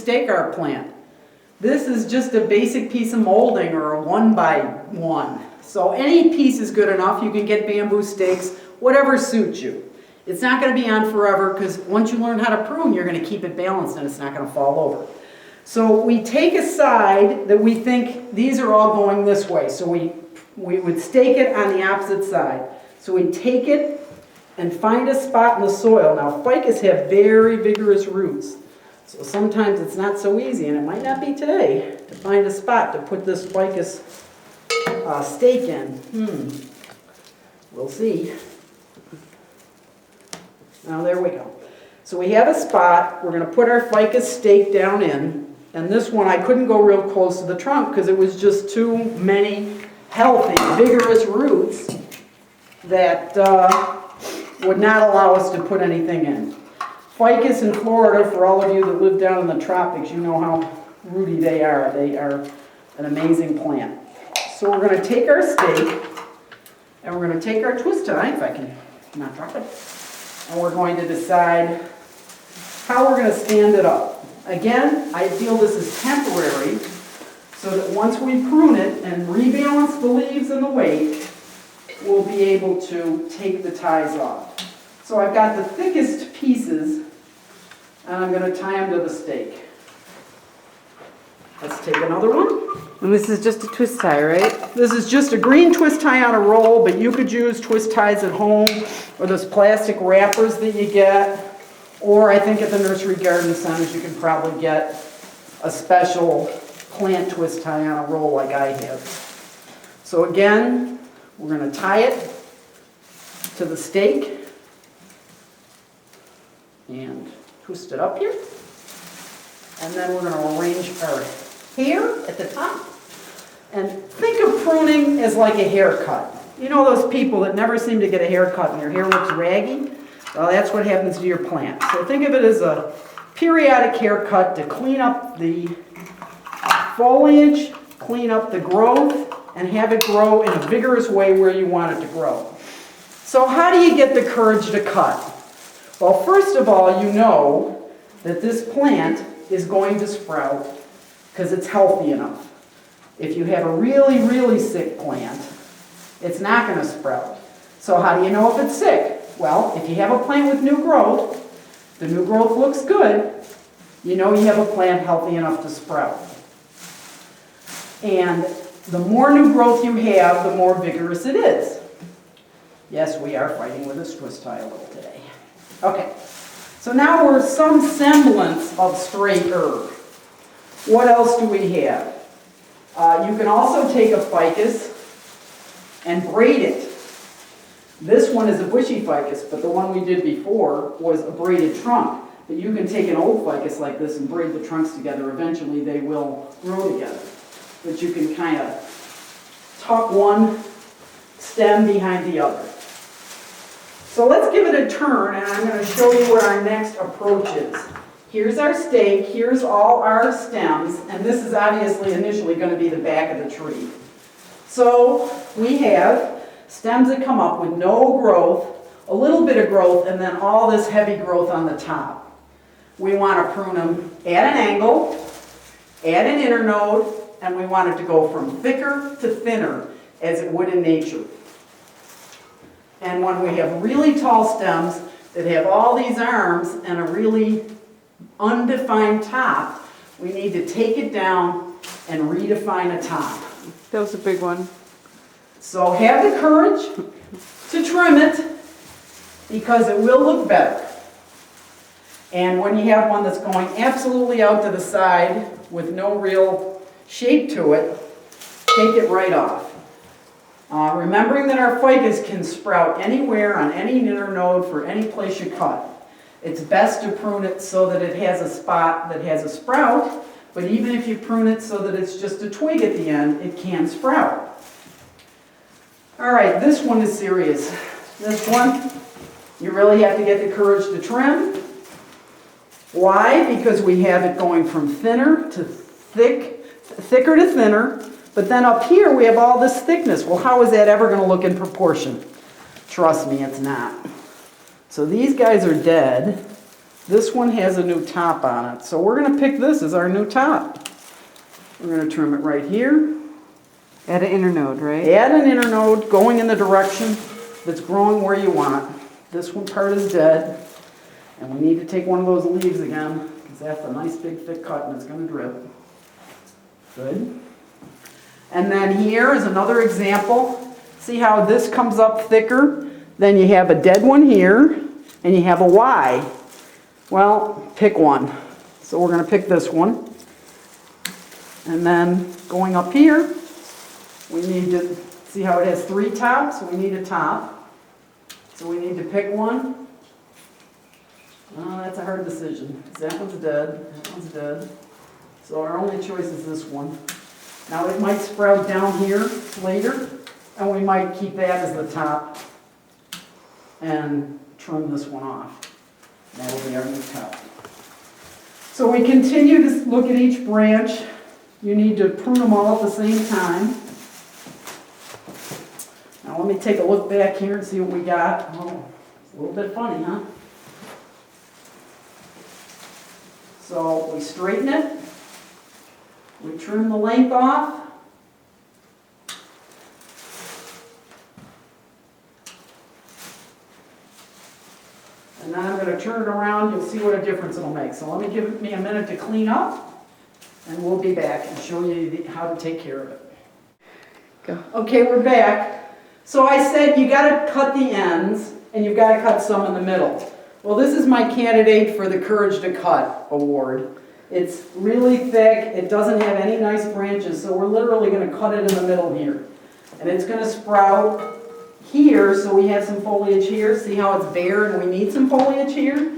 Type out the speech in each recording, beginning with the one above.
stake our plant. This is just a basic piece of molding or a 1x1. So any piece is good enough. You can get bamboo stakes, whatever suits you. It's not going to be on forever because once you learn how to prune, you're going to keep it balanced and it's not going to fall over. So we take a side that we think these are all going this way. So we would stake it on the opposite side. So we take it and find a spot in the soil. Now ficus have very vigorous roots. So sometimes it's not so easy, and it might not be today, to find a spot to put this ficus stake in. We'll see. Now there we go. So we have a spot. We're going to put our ficus stake down in. And this one I couldn't go real close to the trunk because it was just too many healthy, vigorous roots that would not allow us to put anything in. Ficus in Florida, for all of you that live down in the tropics, you know how rooty they are. They are an amazing plant. So we're going to take our stake and we're going to take our twist tie, if I can not drop it. And we're going to decide how we're going to stand it up. Again, I feel this is temporary so that once we prune it and rebalance the leaves and the weight, we'll be able to take the ties off. So I've got the thickest pieces and I'm going to tie them to the stake. Let's take another one. And this is just a twist tie, right? This is just a green twist tie on a roll, but you could use twist ties at home or those plastic wrappers that you get. Or I think at the nursery garden centers you can probably get a special plant twist tie on a roll like I have. So again, we're going to tie it to the stake and twist it up here. And then we're going to arrange our hair at the top. And think of pruning as like a haircut. You know those people that never seem to get a haircut and their hair looks raggy? Well, that's what happens to your plant. So think of it as a periodic haircut to clean up the foliage, clean up the growth, and have it grow in a vigorous way where you want it to grow. So how do you get the courage to cut? Well, first of all, you know that this plant is going to sprout because it's healthy enough. If you have a really, really sick plant, it's not going to sprout. So how do you know if it's sick? Well, if you have a plant with new growth, the new growth looks good, you know you have a plant healthy enough to sprout. And the more new growth you have, the more vigorous it is. Yes, we are fighting with a twist tie a little today. Okay, so now we're some semblance of straight herb. What else do we have? You can also take a ficus and braid it. This one is a bushy ficus, but the one we did before was a braided trunk. But you can take an old ficus like this and braid the trunks together. Eventually they will grow together. But you can kind of tuck one stem behind the other. So let's give it a turn, and I'm going to show you where our next approach is. Here's our stake, here's all our stems, and this is obviously initially going to be the back of the tree. So we have stems that come up with no growth, a little bit of growth, and then all this heavy growth on the top. We want to prune them at an angle, at an internode, and we want it to go from thicker to thinner as it would in nature. And when we have really tall stems that have all these arms and a really undefined top, we need to take it down and redefine a top. That was a big one. So have the courage to trim it because it will look better. And when you have one that's going absolutely out to the side with no real shape to it, take it right off. Remembering that our ficus can sprout anywhere on any internode for any place you cut. It's best to prune it so that it has a spot that has a sprout, but even if you prune it so that it's just a twig at the end, it can sprout. All right, this one is serious. This one, you really have to get the courage to trim. Why? Because we have it going from thinner to thicker to thinner, but then up here we have all this thickness. Well, how is that ever going to look in proportion? Trust me, it's not. So these guys are dead. This one has a new top on it, so we're going to pick this as our new top. We're going to trim it right here. Add an internode, right? Add an internode going in the direction that's growing where you want. This one part is dead, and we need to take one of those leaves again, because that's a nice big thick cut and it's going to drip. Good. And then here is another example. See how this comes up thicker? Then you have a dead one here, and you have a Y. Well, pick one. So we're going to pick this one. And then going up here, we need to see how it has 3 tops. We need a top. So we need to pick one. Oh, that's a hard decision. That one's dead. That one's dead. So our only choice is this one. Now it might sprout down here later, and we might keep that as the top and trim this one off. That'll be our new top. So we continue to look at each branch. You need to prune them all at the same time. Now let me take a look back here and see what we got. Oh, it's a little bit funny, huh? So we straighten it. We trim the length off. And then I'm going to turn it around. You'll see what a difference it'll make. So let me give me a minute to clean up, and we'll be back and show you how to take care of it. Go. Okay, we're back. So I said you got to cut the ends, and you've got to cut some in the middle. Well, this is my candidate for the Courage to Cut award. It's really thick. It doesn't have any nice branches, so we're literally going to cut it in the middle here. And it's going to sprout here, so we have some foliage here. See how it's bare and we need some foliage here?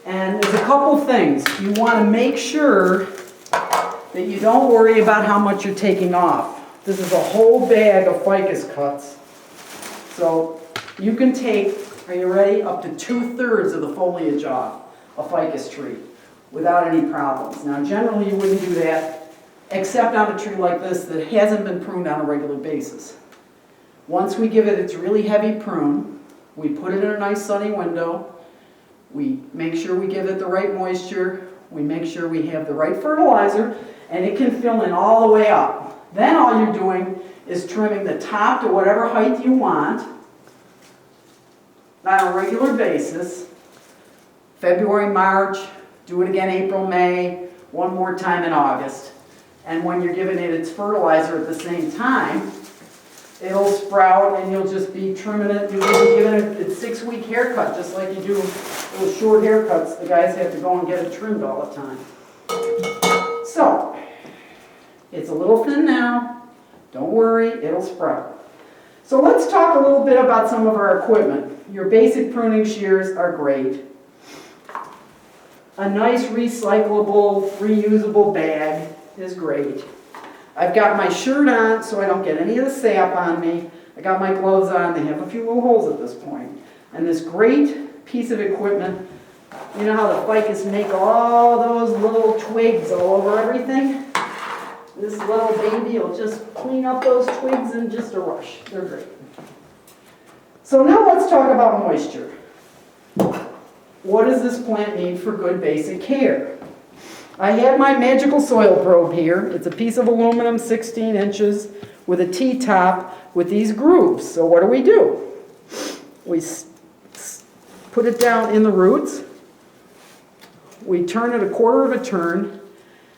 And there's a couple things. You want to make sure that you don't worry about how much you're taking off. This is a whole bag of ficus cuts. So you can take, are you ready, up to 2/3 of the foliage off a ficus tree without any problems. Now generally you wouldn't do that except on a tree like this that hasn't been pruned on a regular basis. Once we give it its really heavy prune, we put it in a nice sunny window, we make sure we give it the right moisture, we make sure we have the right fertilizer, and it can fill in all the way up. Then all you're doing is trimming the top to whatever height you want on a regular basis. February, March, do it again April, May, one more time in August. And when you're giving it its fertilizer at the same time, it'll sprout and you'll just be trimming it. You'll be giving it its 6-week haircut, just like you do those short haircuts. The guys have to go and get it trimmed all the time. So, it's a little thin now. Don't worry, it'll sprout. So let's talk a little bit about some of our equipment. Your basic pruning shears are great. A nice recyclable, reusable bag is great. I've got my shirt on so I don't get any of the sap on me. I got my gloves on. They have a few little holes at this point. And this great piece of equipment, you know how the ficus make all those little twigs all over everything? This little baby will just clean up those twigs in just a rush. They're great. So now let's talk about moisture. What does this plant need for good basic care? I have my magical soil probe here. It's a piece of aluminum, 16 inches, with a T-top with these grooves. So what do? We put it down in the roots. We turn it a quarter of a turn,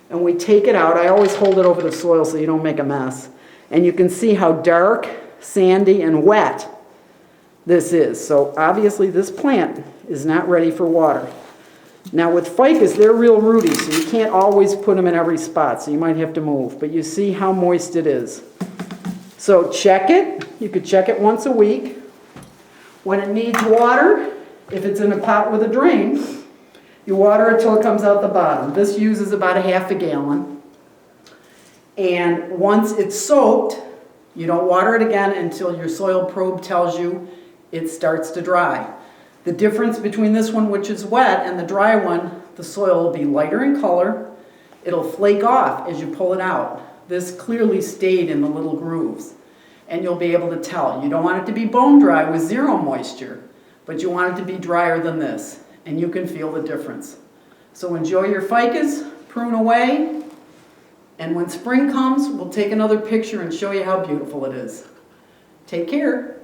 and we take it out. I always hold it over the soil so you don't make a mess. And you can see how dark, sandy, and wet this is. So obviously this plant is not ready for water. Now with ficus, they're real rooty, so you can't always put them in every spot, so you might have to move. But you see how moist it is. So check it. You could check it once a week. When it needs water, if it's in a pot with a drain, you water it till it comes out the bottom. This uses about 1/2 gallon. And once it's soaked, you don't water it again until your soil probe tells you it starts to dry. The difference between this one, which is wet, and the dry one, the soil will be lighter in color. It'll flake off as you pull it out. This clearly stayed in the little grooves, and you'll be able to tell. You don't want it to be bone dry with 0 moisture, but you want it to be drier than this. and you can feel the difference. So enjoy your ficus, prune away, and when spring comes, we'll take another picture and show you how beautiful it is. Take care.